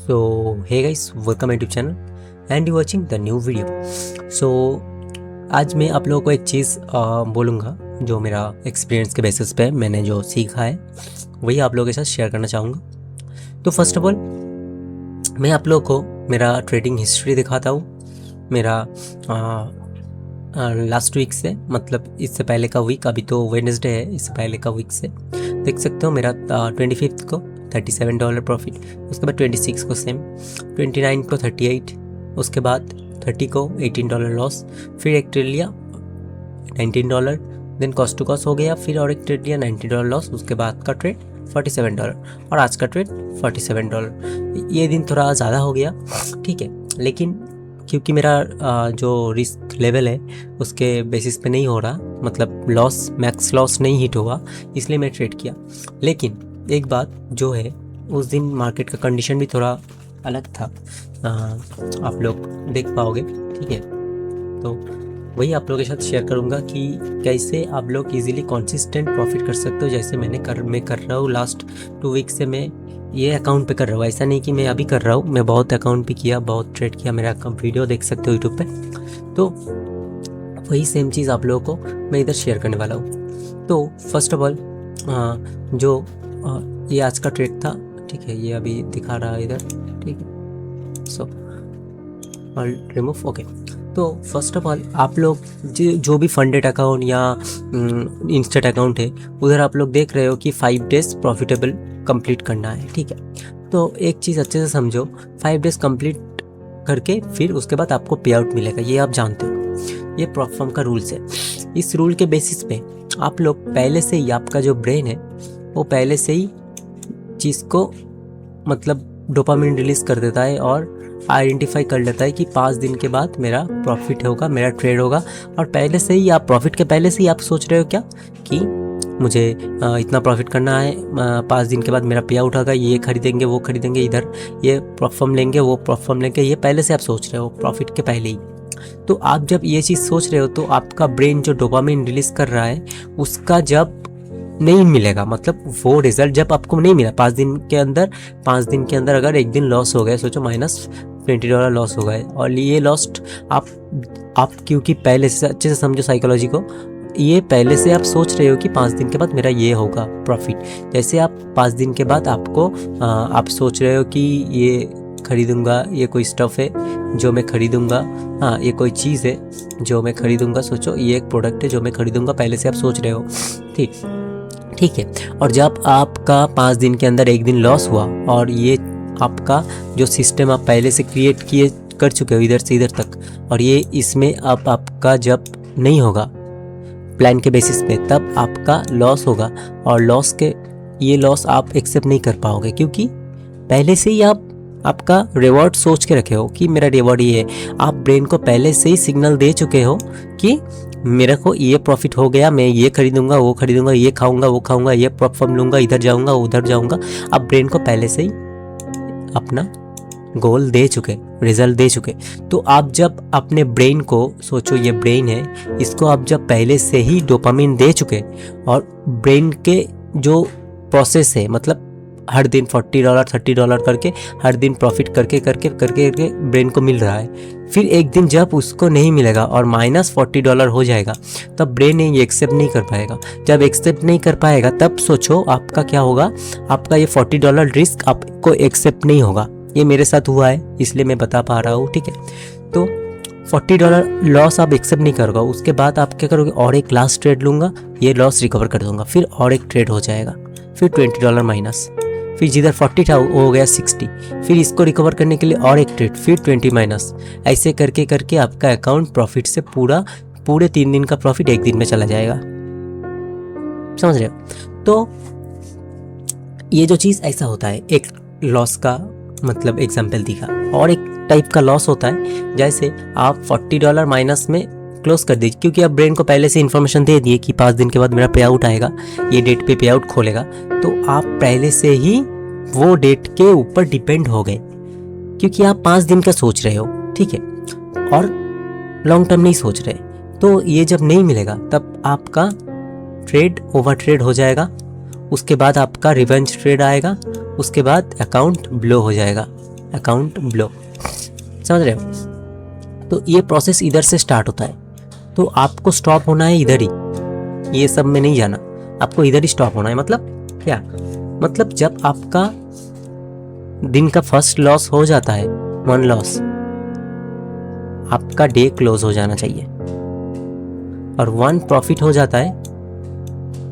So hey guys, welcome my YouTube channel and you watching the new video. So आज मैं आप लोगों को एक चीज़ बोलूँगा जो मेरा एक्सपीरियंस के बेसिस पे मैंने जो सीखा है वही आप लोगों के साथ शेयर करना चाहूँगा। तो फर्स्ट ऑफ ऑल मैं आप लोगों को मेरा ट्रेडिंग हिस्ट्री दिखाता हूँ। मेरा लास्ट वीक से, मतलब इससे पहले का वीक, अभी तो वेडनेसडे है, इससे पहले का वीक से देख सकते हो। मेरा 25 को $37 प्रॉफिट, उसके बाद 26 को सेम, 29 को 38, उसके बाद 30 को $18 लॉस, फिर एक ट्रेड लिया $19, देन कॉस्ट टू कॉस्ट हो गया, फिर और एक ट्रेड लिया $90 लॉस, उसके बाद का ट्रेड $47 और आज का ट्रेड $47। ये दिन थोड़ा ज़्यादा हो गया, ठीक है, लेकिन क्योंकि मेरा जो रिस्क लेवल है उसके बेसिस पे नहीं हो रहा, मतलब लॉस, मैक्स लॉस नहीं हिट हुआ, इसलिए मैं ट्रेड किया। लेकिन एक बात जो है, उस दिन मार्केट का कंडीशन भी थोड़ा अलग था, आप लोग देख पाओगे, ठीक है। तो वही आप लोगों के साथ शेयर करूंगा कि कैसे आप लोग इजीली कंसिस्टेंट प्रॉफिट कर सकते हो, जैसे मैं कर रहा हूँ। लास्ट 2 वीक से मैं ये अकाउंट पे कर रहा हूँ, ऐसा नहीं कि मैं अभी कर रहा हूँ, मैं बहुत अकाउंट पे किया, बहुत ट्रेड किया, मेरा वीडियो देख सकते हो यूट्यूब पे। तो वही सेम चीज़ आप लोगों को मैं इधर शेयर करने वाला हूँ। तो फर्स्ट ऑफ ऑल जो ये आज का ट्रेड था, ठीक है, ये अभी दिखा रहा है इधर, ठीक है। So remove, okay. तो फर्स्ट ऑफ ऑल आप लोग जो भी फंडेड अकाउंट या इंस्टेंट अकाउंट है, उधर आप लोग देख रहे हो कि 5 डेज प्रॉफिटेबल कंप्लीट करना है, ठीक है। तो एक चीज़ अच्छे से समझो, 5 डेज कंप्लीट करके फिर उसके बाद आपको पे आउट मिलेगा, ये आप जानते हो, ये प्रॉप फर्म का रूल्स है। इस रूल के बेसिस पे आप लोग पहले से ही, आपका जो ब्रेन है वो पहले से ही चीज़ को, मतलब डोपामिन रिलीज कर देता है और आइडेंटिफाई कर लेता है कि 5 दिन के बाद मेरा प्रॉफिट होगा, मेरा ट्रेड होगा। और पहले से ही आप प्रॉफिट के पहले से ही आप सोच रहे हो क्या कि मुझे इतना प्रॉफिट करना है, 5 दिन के बाद मेरा पे आउट होगा, ये खरीदेंगे, वो खरीदेंगे, इधर ये प्रॉप फर्म लेंगे, वो प्रॉप फर्म लेंगे, ये पहले से आप सोच रहे हो प्रॉफिट के पहले ही। तो आप जब ये चीज़ सोच रहे हो तो आपका ब्रेन जो डोपामिन रिलीज कर रहा है उसका जब नहीं मिलेगा, मतलब वो रिजल्ट जब आपको नहीं मिला 5 दिन के अंदर अगर एक दिन लॉस हो गया, सोचो -$20 लॉस हो गए, और ये लॉस्ट आप क्योंकि पहले से, अच्छे से समझो साइकोलॉजी को, ये पहले से आप सोच रहे हो कि 5 दिन के बाद मेरा ये होगा प्रॉफिट। जैसे आप 5 दिन के बाद आप सोच रहे हो कि ये खरीदूंगा, ये कोई स्टफ़ है जो मैं खरीदूंगा, हाँ ये कोई चीज़ है जो मैं खरीदूंगा, सोचो ये एक प्रोडक्ट है जो मैं खरीदूंगा, पहले से आप सोच रहे हो, ठीक है। और जब आपका 5 दिन के अंदर एक दिन लॉस हुआ और ये आपका जो सिस्टम आप पहले से क्रिएट कर चुके हो इधर से इधर तक, और ये इसमें अब आपका जब नहीं होगा प्लान के बेसिस पे, तब आपका लॉस होगा। और ये लॉस आप एक्सेप्ट नहीं कर पाओगे, क्योंकि पहले से ही आपका रिवॉर्ड सोच के रखे हो कि मेरा रिवॉर्ड ये है। आप ब्रेन को पहले से ही सिग्नल दे चुके हो कि मेरे को ये प्रॉफिट हो गया, मैं ये खरीदूंगा, वो खरीदूंगा, ये खाऊंगा, वो खाऊंगा, ये प्रॉप फर्म लूंगा, इधर जाऊंगा, उधर जाऊंगा। आप ब्रेन को पहले से ही अपना गोल दे चुके, रिजल्ट दे चुके। तो आप जब अपने ब्रेन को, सोचो ये ब्रेन है, इसको आप जब पहले से ही डोपामिन दे चुके, और ब्रेन के जो प्रोसेस है, मतलब हर दिन $40 $30 करके हर दिन प्रॉफिट करके ब्रेन को मिल रहा है, फिर एक दिन जब उसको नहीं मिलेगा और -$40 हो जाएगा, तब ब्रेन ये एक्सेप्ट नहीं कर पाएगा। जब एक्सेप्ट नहीं कर पाएगा तब सोचो आपका क्या होगा, आपका ये $40 रिस्क आपको एक्सेप्ट नहीं होगा। ये मेरे साथ हुआ है, इसलिए मैं बता पा रहा हूँ, ठीक है। तो $40 लॉस आप एक्सेप्ट नहीं करोगे, उसके बाद आप क्या करोगे, और एक लास्ट ट्रेड लूँगा, ये लॉस रिकवर कर दूंगा, फिर और एक ट्रेड हो जाएगा, फिर $20 माइनस, फिर जिधर 40 था वो हो गया 60, फिर इसको रिकवर करने के लिए और एक ट्रेड, फिर 20 माइनस, ऐसे करके आपका अकाउंट प्रॉफिट से पूरे 3 दिन का प्रॉफिट एक दिन में चला जाएगा, समझ रहे हो। तो ये जो चीज़ ऐसा होता है, एक लॉस का मतलब एग्जाम्पल दिखा, और एक टाइप का लॉस होता है, जैसे आप $40 माइनस में क्लोज कर दीजिए, क्योंकि आप ब्रेन को पहले से इन्फॉर्मेशन दे दिए कि 5 दिन के बाद मेरा पे आउट आएगा, ये डेट पे पे आउट खोलेगा, तो आप पहले से ही वो डेट के ऊपर डिपेंड हो गए, क्योंकि आप 5 दिन का सोच रहे हो, ठीक है, और लॉन्ग टर्म नहीं सोच रहे। तो ये जब नहीं मिलेगा तब आपका ट्रेड ओवर ट्रेड हो जाएगा, उसके बाद आपका रिवेंज ट्रेड आएगा, उसके बाद अकाउंट ब्लो हो जाएगा, अकाउंट बिलो। समझ रहे हो? तो ये प्रोसेस इधर से स्टार्ट होता है, तो आपको स्टॉप होना है इधर ही, ये सब में नहीं जाना, आपको इधर ही स्टॉप होना है। मतलब क्या? मतलब जब आपका दिन का फर्स्ट लॉस हो जाता है, 1 लॉस, आपका डे क्लोज हो जाना चाहिए, और 1 प्रॉफिट हो जाता है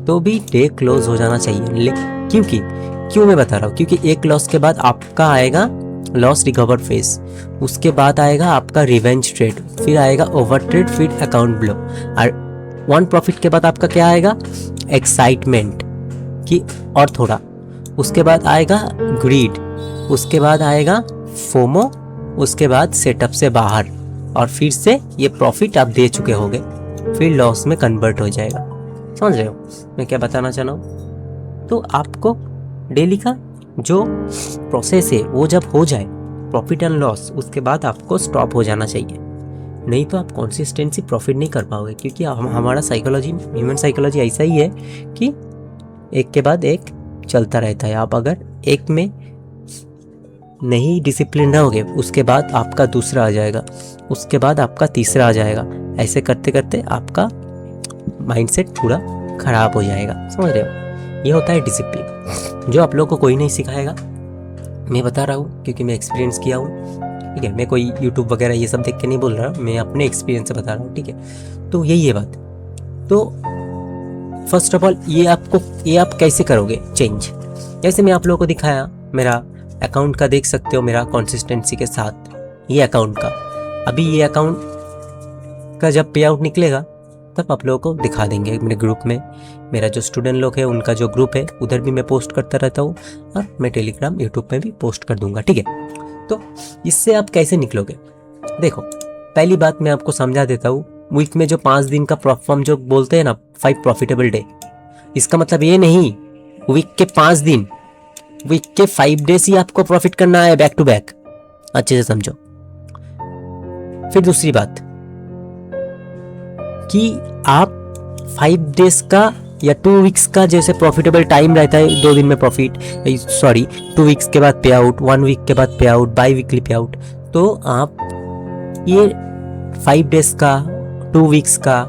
तो भी डे क्लोज हो जाना चाहिए। क्यों मैं बता रहा हूँ? क्योंकि एक लॉस के बाद आपका आएगा लॉस रिकवर फेज, उसके बाद आएगा आपका रिवेंज ट्रेड, फिर आएगा ओवर ट्रेड, फिर अकाउंट ब्लो, और 1 प्रॉफिट के बाद आपका क्या आएगा? एक्साइटमेंट कि और थोड़ा, उसके बाद आएगा ग्रीड, उसके बाद आएगा फोमो, उसके बाद सेटअप से बाहर, और फिर से ये प्रॉफिट आप दे चुके होगे, फिर लॉस में कन्वर्ट हो जाएगा। समझ रहे हो मैं क्या बताना चाह रहा हूँ? तो आपको डेली का जो प्रोसेस है वो जब हो जाए प्रॉफिट एंड लॉस, उसके बाद आपको स्टॉप हो जाना चाहिए, नहीं तो आप कंसिस्टेंसी प्रॉफिट नहीं कर पाओगे। क्योंकि हमारा साइकोलॉजी, ह्यूमन साइकोलॉजी ऐसा ही है कि एक के बाद एक चलता रहता है। आप अगर एक में नहीं डिसिप्लिन रहोगे, उसके बाद आपका दूसरा आ जाएगा, उसके बाद आपका तीसरा आ जाएगा, ऐसे करते करते आपका माइंडसेट पूरा खराब हो जाएगा। समझ रहे हो? ये होता है डिसिप्लिन, जो आप लोगों को कोई नहीं सिखाएगा। मैं बता रहा हूँ क्योंकि मैं एक्सपीरियंस किया हूँ, ठीक है? मैं कोई यूट्यूब वगैरह ये सब देख के नहीं बोल रहा, मैं अपने एक्सपीरियंस से बता रहा हूँ, ठीक है? तो यही है बात। तो फर्स्ट ऑफ ऑल ये आप कैसे करोगे चेंज? जैसे मैं आप लोगों को दिखाया, मेरा अकाउंट का देख सकते हो, मेरा कंसिस्टेंसी के साथ ये अकाउंट का, अभी ये अकाउंट का जब पे आउट निकलेगा तब आप लोगों को दिखा देंगे मेरे ग्रुप में। मेरा जो स्टूडेंट लोग है उनका जो ग्रुप है उधर भी मैं पोस्ट करता रहता हूँ, और मैं टेलीग्राम यूट्यूब में भी पोस्ट कर दूंगा, ठीक है? तो इससे आप कैसे निकलोगे? देखो, पहली बात मैं आपको समझा देता हूँ। वीक में जो 5 दिन का परफॉर्म जो बोलते हैं ना, 5 प्रॉफिटेबल डे, इसका मतलब ये नहीं वीक के 5 दिन, वीक के 5 डेज ही आपको प्रॉफिट करना है बैक टू बैक। अच्छे से समझो। फिर दूसरी बात कि आप 5 डेज का या 2 वीक्स का जैसे प्रॉफिटेबल टाइम रहता है, 2 दिन में प्रॉफिट, 2 वीक्स के बाद पे आउट, 1 वीक के बाद पे आउट, बाई वीकली पे आउट, तो आप ये 5 डेज का, 2 वीक्स का,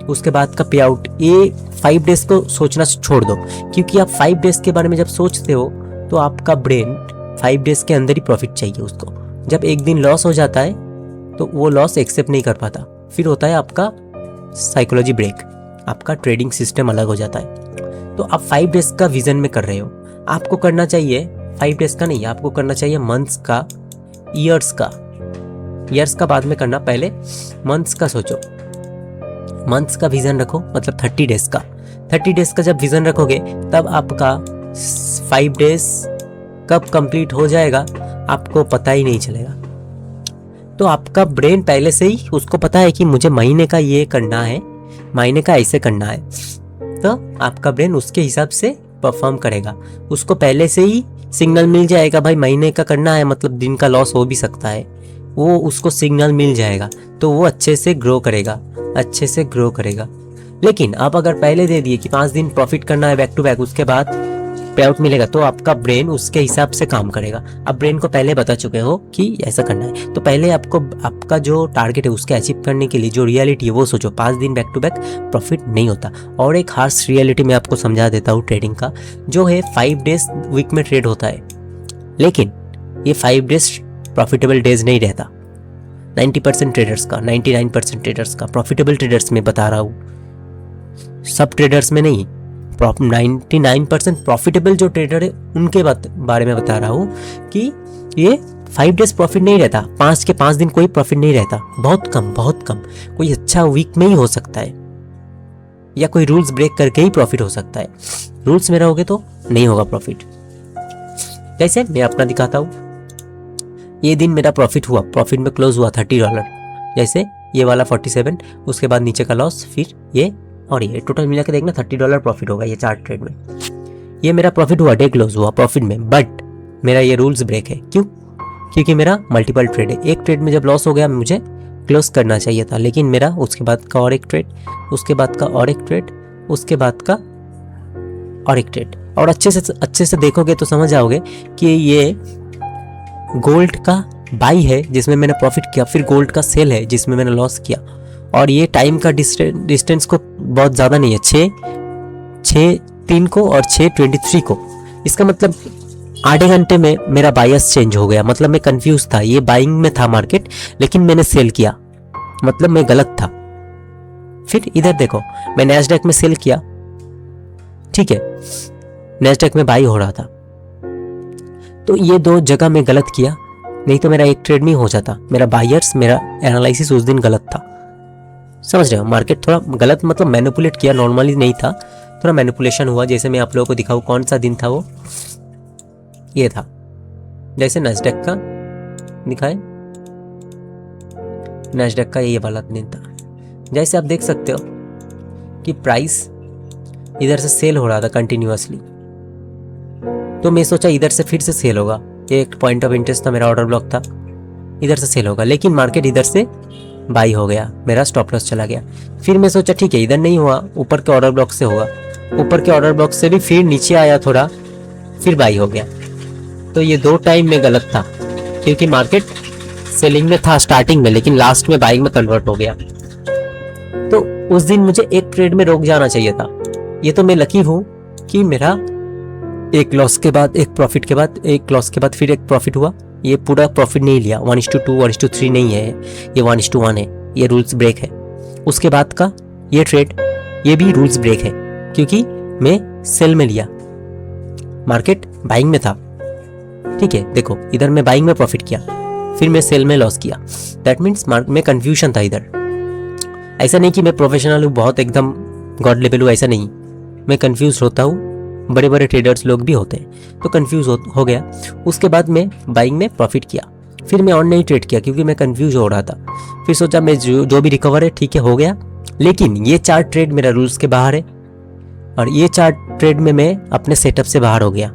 उसके बाद का पे आउट, ये 5 डेज को सोचना छोड़ दो। क्योंकि आप 5 डेज के बारे में जब सोचते हो तो आपका ब्रेन 5 डेज के अंदर ही प्रॉफिट चाहिए उसको। जब एक दिन लॉस हो जाता है तो वो लॉस एक्सेप्ट नहीं कर पाता, फिर होता है आपका साइकोलॉजी ब्रेक, आपका ट्रेडिंग सिस्टम अलग हो जाता है। तो आप 5 डेज का विजन में कर रहे हो, आपको करना चाहिए 5 डेज का नहीं, आपको करना चाहिए मंथ्स का, ईयर्स का। ईयर्स का बाद में करना, पहले मंथ्स का सोचो, मंथ्स का विजन रखो, मतलब 30 डेज का। 30 डेज का जब विजन रखोगे तब आपका 5 डेज कब कंप्लीट हो जाएगा आपको पता ही नहीं चलेगा। तो आपका ब्रेन पहले से ही उसको पता है कि मुझे महीने का ये करना है, महीने का ऐसे करना है, तो आपका ब्रेन उसके हिसाब से परफॉर्म करेगा। उसको पहले से ही सिग्नल मिल जाएगा, भाई महीने का करना है, मतलब दिन का लॉस हो भी सकता है, वो उसको सिग्नल मिल जाएगा, तो वो अच्छे से ग्रो करेगा, अच्छे से ग्रो करेगा। लेकिन आप अगर पहले दे दिए कि 5 दिन प्रॉफिट करना है बैक टू बैक, उसके बाद पे आउट मिलेगा, तो आपका ब्रेन उसके हिसाब से काम करेगा। आप ब्रेन को पहले बता चुके हो कि ऐसा करना है, तो पहले आपको आपका जो टारगेट है उसके अचीव करने के लिए जो रियलिटी है वो सोचो। 5 दिन बैक टू बैक प्रॉफिट नहीं होता। और एक हार्श रियलिटी मैं आपको समझा देता हूँ ट्रेडिंग का, जो है 5 डेज वीक में ट्रेड होता है, लेकिन ये 5 डेज प्रॉफिटेबल डेज नहीं रहता। 90% ट्रेडर्स का, 99% ट्रेडर्स का, प्रॉफिटेबल ट्रेडर्स में बता रहा हूँ, सब ट्रेडर्स में नहीं, 99% प्रॉफिटेबल जो ट्रेडर है उनके बारे में बता रहा हूँ कि ये 5 डेज प्रॉफिट नहीं रहता, 5 के 5 दिन कोई प्रॉफिट नहीं रहता, बहुत कम, बहुत कम। कोई अच्छा वीक में ही हो सकता है, या कोई रूल्स ब्रेक करके ही प्रॉफिट हो सकता है। रूल्स में रहोगे तो नहीं होगा प्रॉफिट। जैसे मैं अपना दिखाता हूँ, ये दिन मेरा प्रॉफिट हुआ, प्रॉफिट में क्लोज हुआ $30, जैसे ये वाला 47, उसके बाद नीचे का लॉस, फिर ये और ये टोटल मिला के देखना $30 प्रॉफिट होगा ये 4 ट्रेड में। ये मेरा प्रॉफिट हुआ, डे क्लोज हुआ प्रॉफिट में, बट मेरा ये रूल्स ब्रेक है। क्यों? क्योंकि मेरा मल्टीपल ट्रेड है। एक ट्रेड में जब लॉस हो गया मुझे क्लोज करना चाहिए था, लेकिन मेरा उसके बाद का और एक ट्रेड, उसके बाद का और एक ट्रेड, उसके बाद का और एक ट्रेड। और अच्छे से देखोगे तो समझ आओगे कि ये गोल्ड का बाई है जिसमें मैंने प्रॉफिट किया, फिर गोल्ड का सेल है जिसमें मैंने लॉस किया। और ये टाइम का डिस्टेंस को बहुत ज़्यादा नहीं है, 6:03 को और 6:23 को। इसका मतलब आधे घंटे में मेरा बायस चेंज हो गया। मतलब मैं कंफ्यूज था, ये बाइंग में था मार्केट, लेकिन मैंने सेल किया, मतलब मैं गलत था। फिर इधर देखो, मैं नैस्डैक में सेल किया, ठीक है, नैस्डैक में बाई हो रहा था। तो ये 2 जगह मैं गलत किया, नहीं तो मेरा एक ट्रेड में हो जाता। मेरा बायर्स, मेरा एनालिसिस उस दिन गलत था, समझ रहे हो। मार्केट थोड़ा गलत, मतलब मैनिपुलेट किया, नॉर्मली नहीं था, थोड़ा मैनिपुलेशन हुआ। जैसे मैं आप लोगों को दिखाऊं कौन सा दिन था वो, ये था, जैसे नैस्डैक का दिखाए, नैस्डैक का ये वाला दिन था। जैसे आप देख सकते हो कि प्राइस इधर से सेल हो रहा था कंटिन्यूअसली, तो मैं सोचा इधर से फिर से सेल होगा। ये एक पॉइंट ऑफ इंटरेस्ट था, मेरा ऑर्डर ब्लॉक था, इधर से सेल होगा। लेकिन मार्केट इधर से बाई हो गया, मेरा स्टॉप लॉस चला गया। फिर मैं सोचा ठीक है, इधर नहीं हुआ, ऊपर के ऑर्डर ब्लॉक से होगा। ऊपर के ऑर्डर ब्लॉक से भी फिर नीचे आया थोड़ा, फिर बाई हो गया। तो ये 2 टाइम में गलत था, क्योंकि मार्केट सेलिंग में था स्टार्टिंग में, लेकिन लास्ट में बाइंग में कन्वर्ट हो गया। तो उस दिन मुझे एक ट्रेड में रोक जाना चाहिए था। ये तो मैं लकी हूँ कि मेरा एक लॉस के बाद, एक प्रॉफिट के बाद, एक लॉस के बाद फिर एक प्रॉफिट हुआ। ये पूरा प्रॉफिट नहीं लिया, 1:2 1:3 नहीं है, ये 1:1 है, ये रूल्स ब्रेक है। उसके बाद का ये ट्रेड, ये भी रूल्स ब्रेक है, क्योंकि मैं सेल में लिया, मार्केट बाइंग में था, ठीक है। देखो इधर मैं बाइंग में प्रॉफिट किया, फिर मैं सेल में लॉस किया। दैट मीन्स में कंफ्यूजन था इधर। ऐसा नहीं कि मैं प्रोफेशनल हूँ, बहुत एकदम गॉड लेवल हूँ, ऐसा नहीं। मैं कंफ्यूज होता हूँ, बड़े बड़े ट्रेडर्स लोग भी होते हैं, तो कंफ्यूज हो गया। उसके बाद मैं बाइंग में प्रॉफिट किया, फिर मैं और नहीं ट्रेड किया क्योंकि मैं कंफ्यूज हो रहा था। फिर सोचा मैं जो भी रिकवर है ठीक है, हो गया। लेकिन ये 4 ट्रेड मेरा रूल्स के बाहर है, और ये 4 ट्रेड में मैं अपने सेटअप से बाहर हो गया।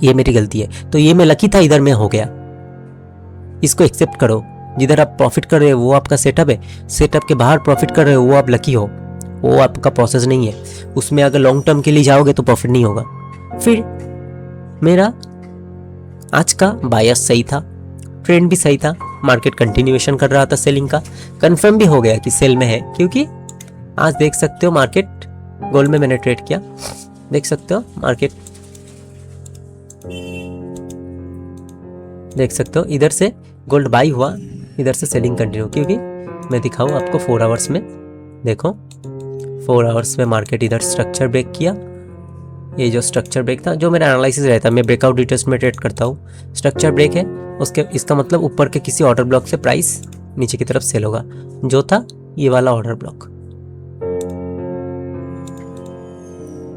ये मेरी गलती है। तो ये मैं लकी था, इधर मैं हो गया, इसको एक्सेप्ट करो। जिधर आप प्रॉफिट कर रहे हो वो आपका सेटअप है, सेटअप के बाहर प्रॉफिट कर रहे हो वो आप लकी हो, वो आपका प्रोसेस नहीं है। उसमें अगर लॉन्ग टर्म के लिए जाओगे तो प्रॉफिट नहीं होगा। फिर मेरा आज का बायस सही था, ट्रेंड भी सही था, मार्केट कंटिन्यूएशन कर रहा था सेलिंग का। कंफर्म भी हो गया कि सेल में है, क्योंकि आज देख सकते हो मार्केट, गोल्ड में मैंने ट्रेड किया, देख सकते हो मार्केट, देख सकते हो इधर से गोल्ड बाई हुआ, इधर से सेलिंग कंटिन्यू। क्योंकि मैं दिखाऊं आपको 4 आवर्स में, देखो 4 आवर्स में मार्केट इधर स्ट्रक्चर ब्रेक किया। ये जो स्ट्रक्चर ब्रेक था, जो मेरा एनालिसिस रहता है, मैं ब्रेकआउट डिटेल्स में ट्रेड करता हूँ। स्ट्रक्चर ब्रेक है उसके, इसका मतलब ऊपर के किसी ऑर्डर ब्लॉक से प्राइस नीचे की तरफ सेल होगा, जो था ये वाला ऑर्डर ब्लॉक।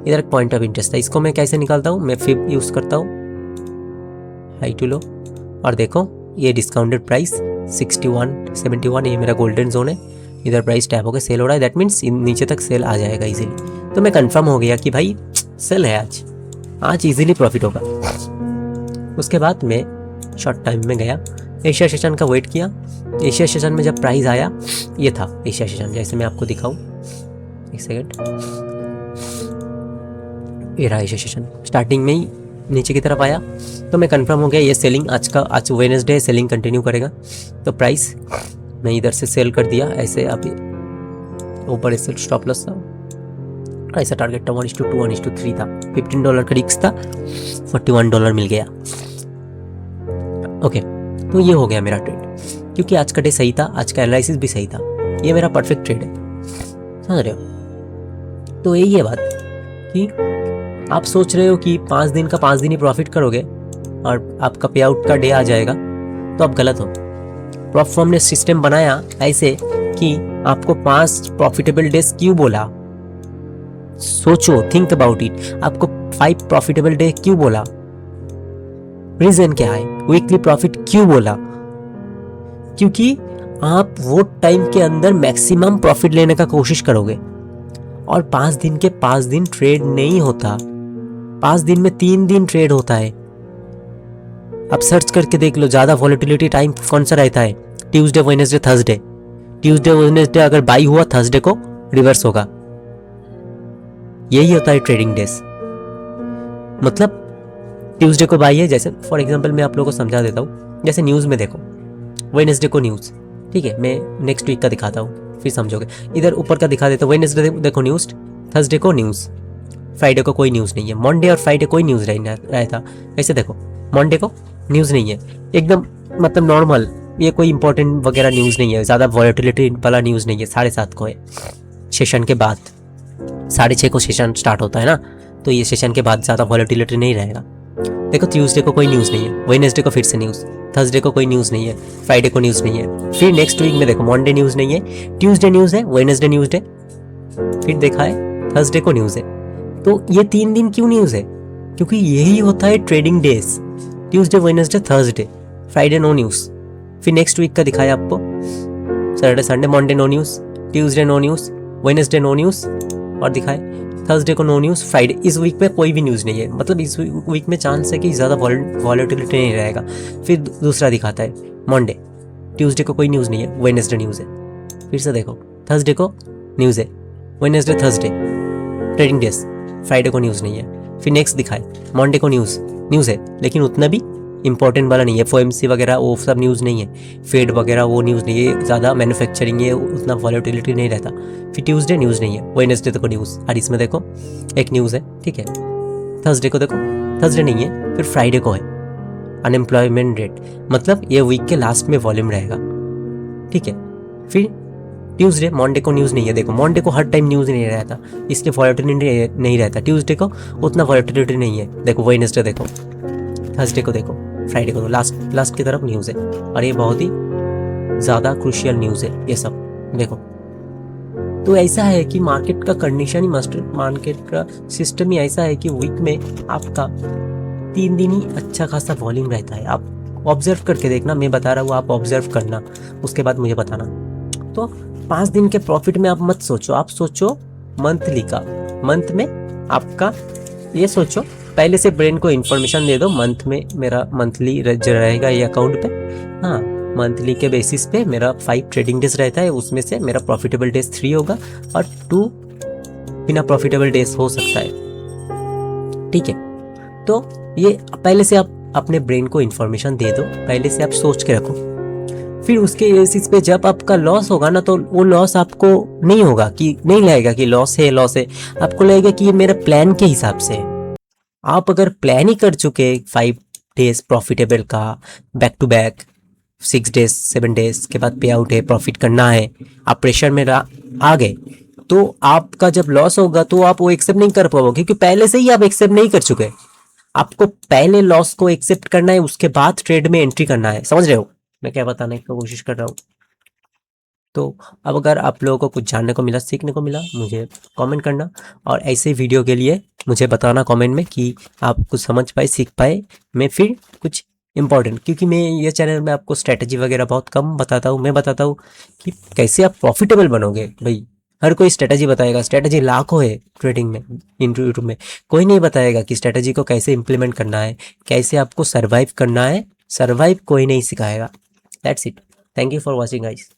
इधर एक पॉइंट ऑफ इंटरेस्ट था, इसको मैं कैसे निकालता हूँ, मैं फिब यूज करता हूँ, हाई टू लो, और देखो ये डिस्काउंटेड प्राइस 61-71, ये मेरा गोल्डन जोन है। इधर प्राइस टैप होकर सेल हो रहा है, दैट मीन्स नीचे तक सेल आ जाएगा इजीली। तो मैं कंफर्म हो गया कि भाई सेल है आज इजीली प्रॉफिट होगा। उसके बाद मैं शॉर्ट टाइम में गया, एशिया सेशन का वेट किया। एशिया सेशन में जब प्राइस आया, ये था एशिया सेशन, जैसे मैं आपको दिखाऊं, एक सेकेंड, ये रहा एशिया सेशन। स्टार्टिंग में ही नीचे की तरफ आया, तो मैं कंफर्म हो गया ये सेलिंग, आज वेडनेसडे सेलिंग कंटिन्यू करेगा। तो प्राइस मैं इधर से सेल कर दिया, ऐसे अभी ऊपर ऐसे स्टॉप लॉस था, ऐसा टारगेट था 1:2 1:3 था, $15 का रिस्क था, $41 मिल गया। ओके, तो ये हो गया मेरा ट्रेड, क्योंकि आज का डे सही था, आज का एनालिसिस भी सही था, ये मेरा परफेक्ट ट्रेड है, समझ रहे हो। तो यही है बात कि आप सोच रहे हो कि 5 दिन का 5 दिन ही प्रॉफिट करोगे और आपका पे आउट का डे आ जाएगा, तो आप गलत हो। प्रॉप फॉर्म ने सिस्टम बनाया ऐसे कि आपको 5 प्रॉफिटेबल डेज क्यों बोला, सोचो, थिंक अबाउट इट। आपको 5 प्रॉफिटेबल डे क्यों बोला, रीजन क्या है, वीकली प्रॉफिट क्यों बोला, क्योंकि आप वो टाइम के अंदर मैक्सिमम प्रॉफिट लेने का कोशिश करोगे। और 5 दिन के 5 दिन ट्रेड नहीं होता, 5 दिन में 3 दिन ट्रेड होता है। आप सर्च करके देख लो, ज्यादा वॉलेटिलिटी टाइम कौन सा रहता है, Tuesday Wednesday Thursday. Tuesday Wednesday अगर बाई हुआ, थर्सडे को रिवर्स होगा, यही होता है ट्रेडिंग डेज। मतलब ट्यूसडे को बाई है, जैसे फॉर एग्जांपल मैं आप लोगों को समझा देता हूँ, जैसे न्यूज़ में देखो, वेडनेसडे को न्यूज़, ठीक है, मैं नेक्स्ट वीक का दिखाता हूँ फिर समझोगे। इधर ऊपर का दिखा देता हूँ, वेडनेसडे देखो न्यूज़, थर्सडे को न्यूज़, फ्राइडे को कोई न्यूज़ नहीं है, मंडे और फ्राइडे कोई न्यूज़ नहीं रहता। ऐसे देखो, मंडे को न्यूज़ नहीं है, एकदम मतलब नॉर्मल, ये कोई इंपॉर्टेंट वगैरह न्यूज़ नहीं है, ज़्यादा वॉलेटिलिटी वाला न्यूज़ नहीं है। 7:30 को है सेशन के बाद, 6:30 को सेशन स्टार्ट होता है ना, तो ये सेशन के बाद ज़्यादा वॉलेटिलिटी नहीं रहेगा। देखो ट्यूसडे को कोई न्यूज़ नहीं है, वेडनेसडे को फिर से न्यूज़, थर्सडे को कोई न्यूज़ नहीं है, फ्राइडे को न्यूज़ नहीं है। फिर नेक्स्ट वीक में देखो, मंडे न्यूज़ नहीं है, ट्यूसडे न्यूज़ है, वेडनेसडे न्यूज़ है, फिर देखा है थर्सडे को न्यूज़ है। तो ये 3 दिन क्यों न्यूज़ है? क्योंकि यही होता है trading days, Tuesday Wednesday Thursday, Friday no news. फिर नेक्स्ट वीक का दिखाया आपको, Saturday Sunday, Monday no news, Tuesday no news, Wednesday no news, और दिखाए थर्सडे को नो न्यूज़, फ्राइडे, इस वीक में कोई भी न्यूज़ नहीं है, मतलब इस वीक में चांस है कि ज़्यादा वॉलेटिलिटी नहीं रहेगा। फिर दूसरा दिखाता है मंडे, ट्यूसडे को कोई न्यूज़ नहीं है, वेडनेसडे न्यूज़ है, फिर से देखो थर्सडे को न्यूज़ है, Wednesday Thursday trading days, Friday को न्यूज़ नहीं है। फिर नेक्स्ट दिखाए मंडे को न्यूज़ है, लेकिन उतना भी इंपॉर्टेंट वाला नहीं है, FOMC वगैरह वो सब न्यूज़ नहीं है, फेड वगैरह वो न्यूज़ नहीं है, ज़्यादा मैन्युफैक्चरिंग है, उतना वॉलेटिलिटी नहीं रहता। फिर ट्यूसडे न्यूज़ नहीं है, वेडनेसडे देखो न्यूज़, और इसमें देखो एक न्यूज़ है, ठीक है। थर्सडे को देखो, थर्सडे नहीं है, फिर फ्राइडे को है अनएम्प्लॉयमेंट रेट, मतलब ये वीक के लास्ट में वॉल्यूम रहेगा, ठीक है। फिर ट्यूसडे, मंडे को न्यूज़ नहीं है, देखो मंडे को हर टाइम न्यूज़ नहीं रहता, इसलिए वॉलेटिलिटी नहीं रहता। ट्यूसडे को उतना वॉलेटिलिटी नहीं है, देखो वेडनेसडे देखो, थर्सडे को देखो, फ्राइडे को, लास्ट की तरफ न्यूज़ है, और ये बहुत ही ज़्यादा क्रूशियल न्यूज़ है ये सब, देखो। तो ऐसा है कि मार्केट का कंडीशन ही, मार्केट का सिस्टम ही ऐसा है कि वीक में आपका 3 दिन ही अच्छा खासा वॉल्यूम रहता है। आप ऑब्जर्व करके देखना, मैं बता रहा हूँ, आप ऑब्जर्व करना, उसके बाद मुझे बताना। तो 5 दिन के प्रॉफिट में आप मत सोचो, आप सोचो मंथली का। मंथ में आपका ये सोचो, पहले से ब्रेन को इन्फॉर्मेशन दे दो, मंथ में मेरा मंथली रहेगा ये अकाउंट पे, हाँ मंथली के बेसिस पे मेरा 5 ट्रेडिंग डेज रहता है, उसमें से मेरा प्रॉफिटेबल डेज 3 होगा और 2 बिना प्रॉफिटेबल डेज हो सकता है, ठीक है। तो ये पहले से आप अपने ब्रेन को इन्फॉर्मेशन दे दो, पहले से आप सोच के रखो। फिर उसके बेसिस पे जब आपका लॉस होगा ना, तो वो लॉस आपको नहीं होगा कि नहीं लगेगा कि लॉस है, आपको लगेगा कि ये मेरा प्लान के हिसाब से है। आप अगर प्लान ही कर चुके 5 डेज प्रॉफिटेबल का back to back, 6 days 7 days के बाद पे आउट है, प्रॉफिट करना है, आप प्रेशर में आ गए, तो आपका जब लॉस होगा तो आप वो एक्सेप्ट नहीं कर पाओगे, क्योंकि पहले से ही आप एक्सेप्ट नहीं कर चुके। आपको पहले लॉस को एक्सेप्ट करना है, उसके बाद ट्रेड में एंट्री करना है। समझ रहे हो मैं क्या बताने की कोशिश कर रहा हूँ? तो अब अगर आप लोगों को कुछ जानने को मिला, सीखने को मिला, मुझे कमेंट करना, और ऐसे वीडियो के लिए मुझे बताना कमेंट में कि आप कुछ समझ पाए, सीख पाए। मैं फिर कुछ इंपॉर्टेंट, क्योंकि मैं ये चैनल में आपको स्ट्रेटजी वगैरह बहुत कम बताता हूँ, मैं बताता हूँ कि कैसे आप प्रॉफिटेबल बनोगे। भाई हर कोई स्ट्रेटजी बताएगा, स्ट्रेटजी लाखों है ट्रेडिंग में, यूट्यूब में कोई नहीं बताएगा कि स्ट्रेटजी को कैसे इंप्लीमेंट करना है, कैसे आपको सर्वाइव करना है। सर्वाइव कोई नहीं सिखाएगा। That's it. Thank you for watching guys.